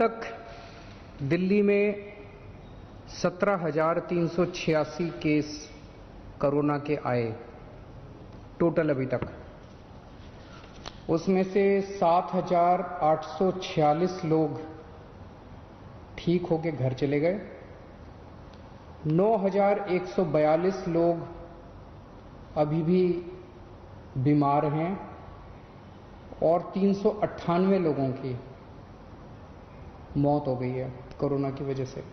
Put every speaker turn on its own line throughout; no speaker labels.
तक दिल्ली में 17,386 case corona के आए टोटल अभी तक। उसमें से 7,846 लोग ठीक होके घर चले गए, 9,142 लोग अभी भी बीमार हैं और 398 लोगों की मौत हो गई है कोरोना की वजह से।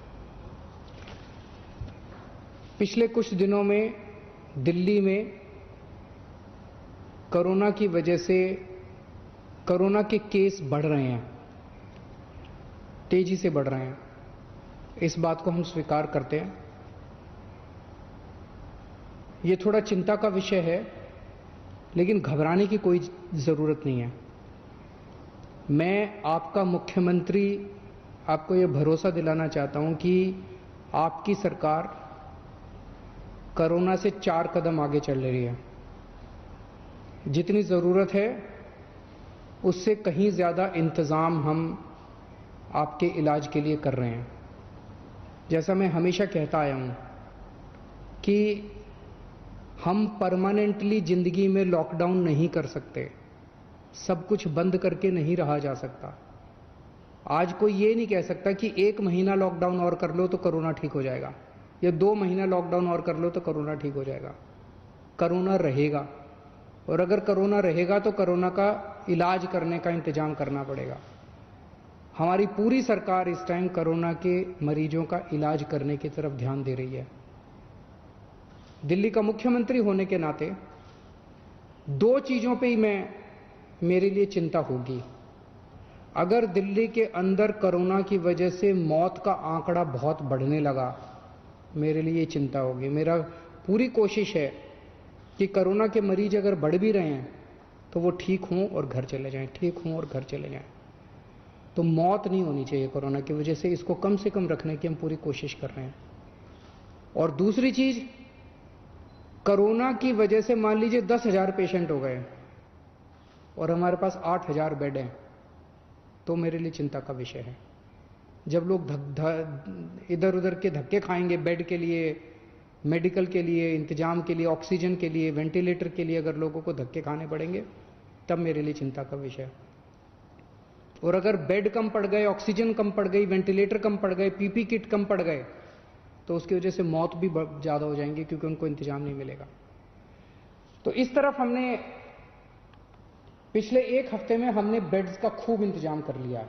पिछले कुछ दिनों में दिल्ली में कोरोना की वजह से कोरोना के केस बढ़ रहे हैं, तेजी से बढ़ रहे हैं। इस बात को हम स्वीकार करते हैं। ये थोड़ा चिंता का विषय है, लेकिन घबराने की कोई ज़रूरत नहीं है। मैं आपका मुख्यमंत्री आपको ये भरोसा दिलाना चाहता हूं कि आपकी सरकार कोरोना से 4 कदम आगे चल रही है। जितनी ज़रूरत है उससे कहीं ज़्यादा इंतज़ाम हम आपके इलाज के लिए कर रहे हैं। जैसा मैं हमेशा कहता आया हूं कि हम परमानेंटली ज़िंदगी में लॉकडाउन नहीं कर सकते, सब कुछ बंद करके नहीं रहा जा सकता। आज कोई ये नहीं कह सकता कि 1 महीना लॉकडाउन और कर लो तो कोरोना ठीक हो जाएगा, या 2 महीना लॉकडाउन और कर लो तो कोरोना ठीक हो जाएगा। कोरोना रहेगा, और अगर कोरोना रहेगा तो कोरोना का इलाज करने का इंतजाम करना पड़ेगा। हमारी पूरी सरकार इस टाइम कोरोना के मरीजों का इलाज करने की तरफ ध्यान दे रही है। दिल्ली का मुख्यमंत्री होने के नाते 2 चीज़ों पे ही मेरे लिए चिंता होगी। अगर दिल्ली के अंदर कोरोना की वजह से मौत का आंकड़ा बहुत बढ़ने लगा, मेरे लिए चिंता होगी। मेरा पूरी कोशिश है कि कोरोना के मरीज अगर बढ़ भी रहे हैं तो वो ठीक हों और घर चले जाएं, ठीक हों और घर चले जाएं। तो मौत नहीं होनी चाहिए कोरोना की वजह से, इसको कम से कम रखने की हम पूरी कोशिश कर रहे हैं। और दूसरी चीज, कोरोना की वजह से मान लीजिए 10,000 पेशेंट हो गए और हमारे पास 8,000 बेड हैं, तो मेरे लिए चिंता का विषय है। जब लोग इधर उधर के धक्के खाएंगे बेड के लिए, मेडिकल के लिए, इंतजाम के लिए, ऑक्सीजन के लिए, वेंटिलेटर के लिए अगर लोगों को धक्के खाने पड़ेंगे, तब मेरे लिए चिंता का विषय है। और अगर बेड कम पड़ गए, ऑक्सीजन कम पड़ गई, वेंटिलेटर कम पड़ गए, पीपी किट कम पड़ गए, तो उसकी वजह से मौत भी ज़्यादा हो जाएंगी, क्योंकि उनको इंतजाम नहीं मिलेगा। तो इस तरफ हमने पिछले 1 हफ्ते में हमने बेड्स का खूब इंतजाम कर लिया है।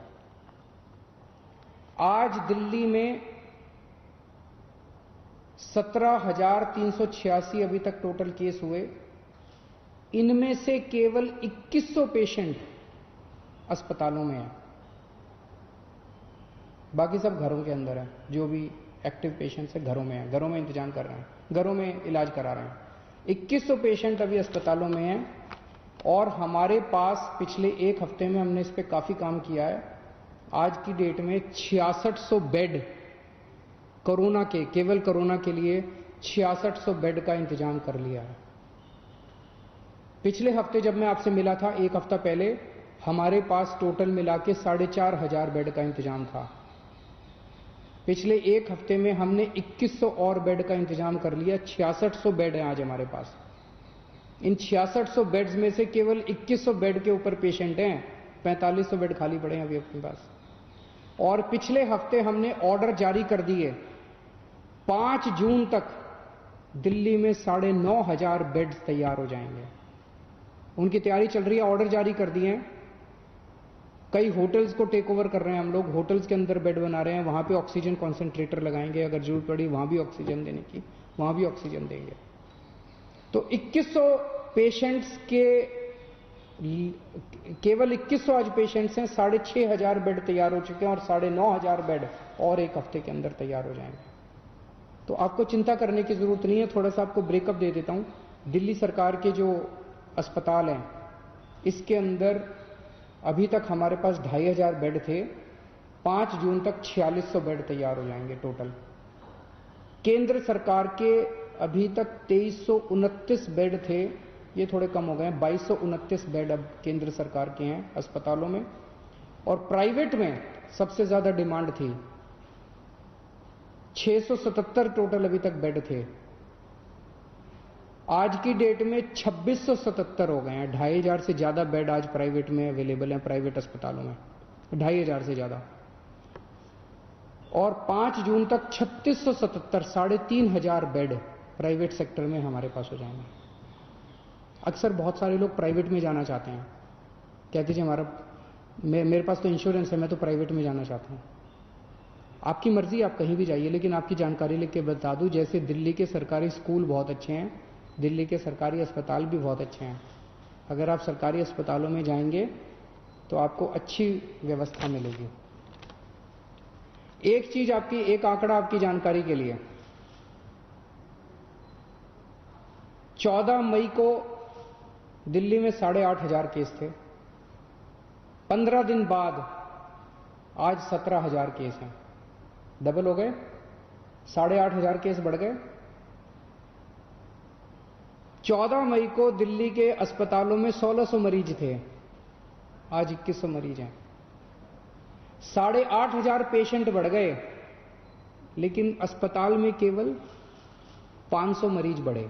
आज दिल्ली में 17,386 अभी तक टोटल केस हुए। इनमें से केवल 2100 पेशेंट अस्पतालों में हैं, बाकी सब घरों के अंदर हैं। जो भी एक्टिव पेशेंट्स हैं घरों में हैं, घरों में इंतजाम कर रहे हैं, घरों में इलाज करा रहे हैं। 2100 पेशेंट अभी अस्पतालों में हैं। और हमारे पास पिछले 1 हफ्ते में हमने इस पर काफ़ी काम किया है। आज की डेट में 6600 बेड कोरोना के, केवल कोरोना के लिए 6600 बेड का इंतजाम कर लिया है। पिछले हफ्ते जब मैं आपसे मिला था 1 हफ्ता पहले, हमारे पास टोटल मिला के 4,500 बेड का इंतजाम था। पिछले 1 हफ्ते में हमने 2100 और बेड का इंतजाम कर लिया। 6600 बेड हैं आज हमारे पास। इन 6600 बेड्स में से केवल 2100 बेड के ऊपर पेशेंट हैं, 4500 बेड खाली पड़े हैं अभी अपने पास। और पिछले हफ्ते हमने ऑर्डर जारी कर दिए, 5 जून तक दिल्ली में 9,500 बेड्स तैयार हो जाएंगे। उनकी तैयारी चल रही है, ऑर्डर जारी कर दिए हैं। कई होटल्स को टेक ओवर कर रहे हैं हम लोग, होटल्स के अंदर बेड बना रहे हैं, वहां पे ऑक्सीजन कॉन्सेंट्रेटर लगाएंगे, अगर जरूरत पड़ी वहां भी ऑक्सीजन देने की, वहां भी ऑक्सीजन देंगे। तो 2100 पेशेंट्स के, केवल 2100 आज पेशेंट्स हैं, 6,500 बेड तैयार हो चुके हैं, और 9,500 बेड और 1 हफ्ते के अंदर तैयार हो जाएंगे। तो आपको चिंता करने की जरूरत नहीं है। थोड़ा सा आपको ब्रेकअप दे देता हूं। दिल्ली सरकार के जो अस्पताल हैं, इसके अंदर अभी तक हमारे पास 2,500 बेड थे। 5 जून तक 4600 बेड तैयार हो जाएंगे टोटल। केंद्र सरकार के अभी तक 2329 बेड थे, ये थोड़े कम हो गए हैं, 2229 बेड अब केंद्र सरकार के हैं अस्पतालों में। और प्राइवेट में सबसे ज्यादा डिमांड थी। 677 टोटल अभी तक बेड थे। आज की डेट में 2677 हो गए हैं। 2500 से ज्यादा बेड आज प्राइवेट में अवेलेबल हैं, प्राइवेट अस्पतालों में 2500 से ज्यादा। और 5 जून तक 3677, 3500 बेड प्राइवेट सेक्टर में हमारे पास हो जाएंगे। अक्सर बहुत सारे लोग प्राइवेट में जाना चाहते हैं, कहते जी मेरे पास तो इंश्योरेंस है, मैं तो प्राइवेट में जाना चाहता हूँ। आपकी मर्जी, आप कहीं भी जाइए, लेकिन आपकी जानकारी लेके बता दूं, जैसे दिल्ली के सरकारी स्कूल बहुत अच्छे हैं, दिल्ली के सरकारी अस्पताल भी बहुत अच्छे हैं। अगर आप सरकारी अस्पतालों में जाएंगे तो आपको अच्छी व्यवस्था मिलेगी। एक आंकड़ा आपकी जानकारी के लिए, 14 मई को दिल्ली में 8,500 केस थे। 15 दिन बाद आज 17,000 केस हैं, डबल हो गए, 8,500 केस बढ़ गए। 14 मई को दिल्ली के अस्पतालों में 1,600 मरीज थे, आज 2,100 मरीज हैं। 8,500 पेशेंट बढ़ गए, लेकिन अस्पताल में केवल 500 मरीज बढ़े।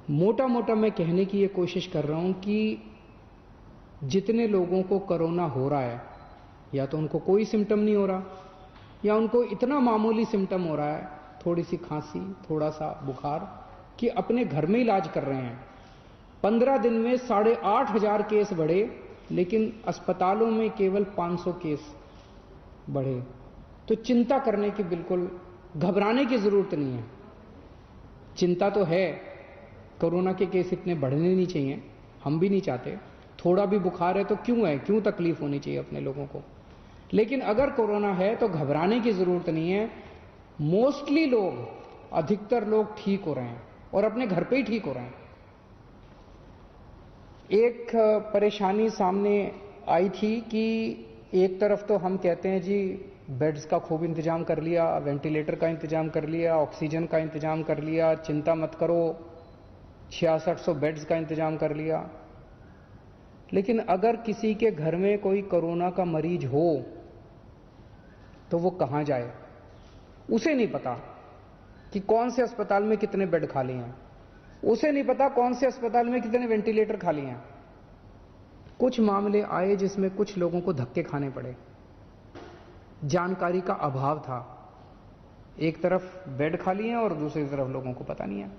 मोटा मोटा मैं कहने की ये कोशिश कर रहा हूं कि जितने लोगों को कोरोना हो रहा है, या तो उनको कोई सिम्टम नहीं हो रहा, या उनको इतना मामूली सिम्टम हो रहा है, थोड़ी सी खांसी, थोड़ा सा बुखार, कि अपने घर में इलाज कर रहे हैं। 15 दिन में 8,500 केस बढ़े, लेकिन अस्पतालों में केवल 500 केस बढ़े। तो चिंता करने की, बिल्कुल घबराने की जरूरत नहीं है। चिंता तो है, कोरोना के केस इतने बढ़ने नहीं चाहिए, हम भी नहीं चाहते। थोड़ा भी बुखार है तो क्यों तकलीफ होनी चाहिए अपने लोगों को। लेकिन अगर कोरोना है तो घबराने की जरूरत नहीं है। मोस्टली लोग, अधिकतर लोग ठीक हो रहे हैं और अपने घर पे ही ठीक हो रहे हैं। एक परेशानी सामने आई थी कि एक तरफ तो हम कहते हैं जी बेड्स का खूब इंतजाम कर लिया, वेंटिलेटर का इंतजाम कर लिया, ऑक्सीजन का इंतजाम कर लिया, चिंता मत करो, 6600 बेड्स का इंतजाम कर लिया। लेकिन अगर किसी के घर में कोई कोरोना का मरीज हो तो वो कहां जाए, उसे नहीं पता कि कौन से अस्पताल में कितने बेड खाली हैं, उसे नहीं पता कौन से अस्पताल में कितने वेंटिलेटर खाली हैं। कुछ मामले आए जिसमें कुछ लोगों को धक्के खाने पड़े, जानकारी का अभाव था। एक तरफ बेड खाली हैं और दूसरी तरफ लोगों को पता नहीं है।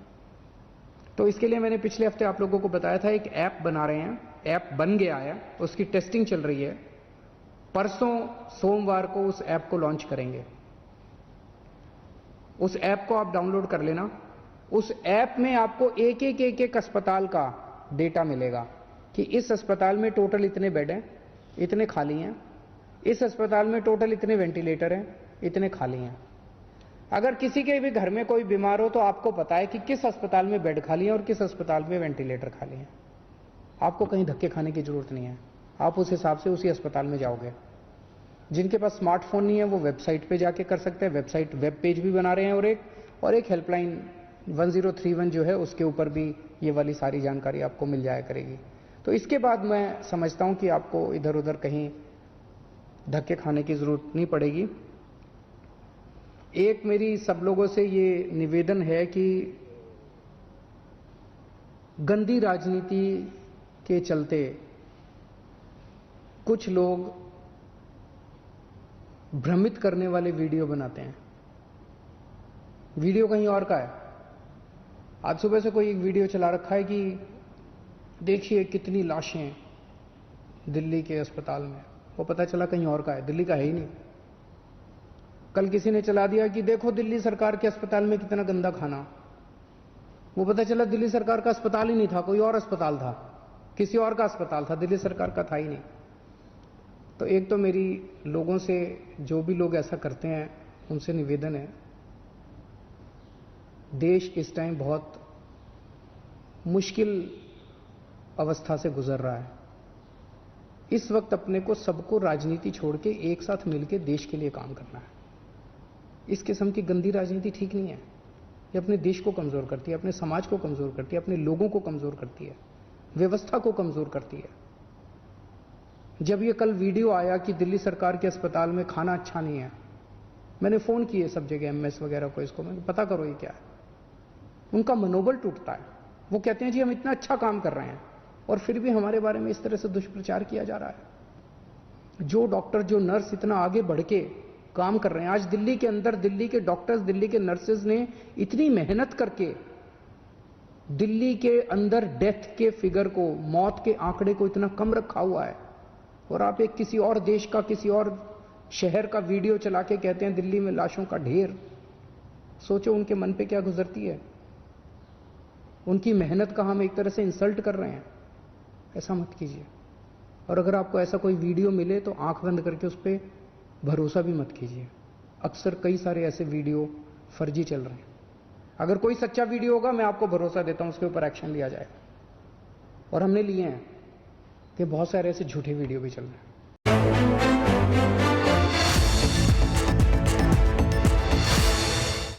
तो इसके लिए मैंने पिछले हफ्ते आप लोगों को बताया था, एक ऐप बना रहे हैं, ऐप बन गया है, उसकी टेस्टिंग चल रही है। परसों सोमवार को उस ऐप को लॉन्च करेंगे। उस ऐप को आप डाउनलोड कर लेना। उस ऐप में आपको एक अस्पताल का डेटा मिलेगा कि इस अस्पताल में टोटल इतने बेड हैं, इतने खाली हैं, इस अस्पताल में टोटल इतने वेंटिलेटर हैं, इतने खाली हैं। अगर किसी के भी घर में कोई बीमार हो तो आपको पता है कि किस अस्पताल में बेड खाली है और किस अस्पताल में वेंटिलेटर खाली है। आपको कहीं धक्के खाने की जरूरत नहीं है, आप उस हिसाब से उसी अस्पताल में जाओगे। जिनके पास स्मार्टफोन नहीं है वो वेबसाइट पे जाके कर सकते हैं, वेबसाइट वेब पेज भी बना रहे हैं, और एक हेल्पलाइन 1031 जो है उसके ऊपर भी ये वाली सारी जानकारी आपको मिल जाया करेगी। तो इसके बाद मैं समझता हूं कि आपको इधर उधर कहीं धक्के खाने की जरूरत नहीं पड़ेगी। एक मेरी सब लोगों से ये निवेदन है कि गंदी राजनीति के चलते कुछ लोग भ्रमित करने वाले वीडियो बनाते हैं। वीडियो कहीं और का है। आज सुबह से कोई एक वीडियो चला रखा है कि देखिए कितनी लाशें दिल्ली के अस्पताल में, वो पता चला कहीं और का है, दिल्ली का है ही नहीं। कल किसी ने चला दिया कि देखो दिल्ली सरकार के अस्पताल में कितना गंदा खाना, वो पता चला दिल्ली सरकार का अस्पताल ही नहीं था, कोई और अस्पताल था, किसी और का अस्पताल था, दिल्ली सरकार का था ही नहीं। तो एक तो मेरी लोगों से, जो भी लोग ऐसा करते हैं उनसे निवेदन है, देश इस टाइम बहुत मुश्किल अवस्था से गुजर रहा है। इस वक्त अपने को सबको राजनीति छोड़ के एक साथ मिलकर देश के लिए काम करना है। इस किस्म की गंदी राजनीति ठीक नहीं है। ये अपने देश को कमजोर करती है, अपने समाज को कमजोर करती है, अपने लोगों को कमजोर करती है, व्यवस्था को कमजोर करती है। जब ये कल वीडियो आया कि दिल्ली सरकार के अस्पताल में खाना अच्छा नहीं है, मैंने फ़ोन किए सब जगह एमएस वगैरह को, इसको मैंने पता करो ये क्या है। उनका मनोबल टूटता है। वो कहते हैं जी हम इतना अच्छा काम कर रहे हैं और फिर भी हमारे बारे में इस तरह से दुष्प्रचार किया जा रहा है। जो डॉक्टर, जो नर्स इतना आगे बढ़ के काम कर रहे हैं, आज दिल्ली के अंदर दिल्ली के डॉक्टर्स, दिल्ली के नर्सेज ने इतनी मेहनत करके दिल्ली के अंदर डेथ के फिगर को, मौत के आंकड़े को इतना कम रखा हुआ है, और आप एक किसी और देश का, किसी और शहर का वीडियो चला के कहते हैं दिल्ली में लाशों का ढेर। सोचो उनके मन पे क्या गुजरती है। उनकी मेहनत का हम एक तरह से इंसल्ट कर रहे हैं। ऐसा मत कीजिए। और अगर आपको ऐसा कोई वीडियो मिले तो आंख बंद करके उस पर भरोसा भी मत कीजिए। अक्सर कई सारे ऐसे वीडियो फर्जी चल रहे हैं। अगर कोई सच्चा वीडियो होगा मैं आपको भरोसा देता हूं उसके ऊपर एक्शन लिया जाएगा, और हमने लिए हैं कि बहुत सारे ऐसे झूठे वीडियो भी चल रहे हैं।